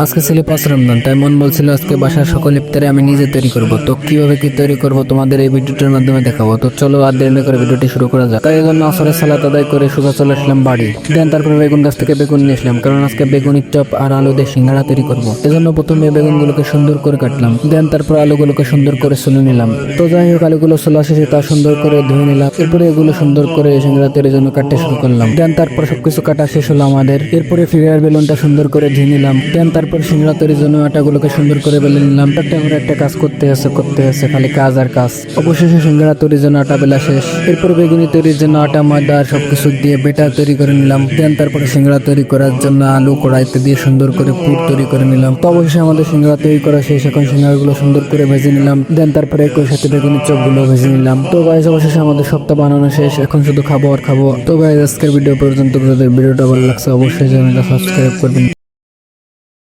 আজকে ছিল 5 রমজান, তাই মন বলছিল আজকে বাসার সকল ইফতারে আমি নিজে তৈরি করব। তো কিভাবে কি তৈরি করব তোমাদের এই ভিডিওটার মাধ্যমে দেখাবো। তো চলো আর দেরি না করে ভিডিওটি শুরু করা যাক। তাই জন্য আসরের সালাত আদায় করে সোজা চলে আসলাম বাড়ি। দেন তারপরে বেগুন গাছ থেকে বেগুন নিয়ে আসলাম, কারণ আজকে বেগুনের চপ আর আলু দিয়ে সিঙ্গাড়া তৈরি করবো। এজন্য প্রথমে বেগুনগুলোকে সুন্দর করে কাটলাম, দেন তারপর আলুগুলোকে সুন্দর করে ছুলে নিলাম। তো যাই হোক, আলুগুলো ছোলা শেষে তা সুন্দর করে ধুয়ে নিলাম। এরপরে এগুলো সুন্দর করে সিঙ্গাড়া তৈরির জন্য কাটতে শুরু করলাম। দেন তারপর সবকিছু কাটা শেষ হলো আমাদের। এরপরে ফিগার বেলুনটা সুন্দর করে ধুয়ে নিলাম। দেন তারপর সিঙ্গাড়া তৈরির জন্য আটাগুলোকে সুন্দর করে বেলে নিলাম। একটা করে একটা কাজ করতে আছে খালি কাজ আর কাজ। অবশেষে সিঙ্গাড়া তৈরির জন্য আটা বেলা শেষ। এরপর বেগুনি তৈরির জন্য আটা, ময়দা আর সবকিছু দিয়ে বেটার তৈরি করে নিলাম। দেন তারপরে সিঙ্গাড়া তৈরি করার জন্য আলু কড়াইতে দিয়ে সুন্দর করে পুর তৈরি করে নিলাম। তো অবশেষে আমাদের সিঙ্গাড়া তৈরি করা শেষ। এখন সিঙ্গাড়াগুলো সুন্দর করে ভেজে নিলাম। দেন তারপরে একই সাথে বেগুনি চপগুলো ভেজে নিলাম। তো গাইস, অবশেষে আমাদের সপ্তাহ বানানো শেষ। এখন শুধু খাবো আর খাবো। তো গাইস, আজকের ভিডিও পর্যন্ত। ভিডিওটা ভালো লাগছে অবশ্যই চ্যানেলটা সাবস্ক্রাইব করবেন।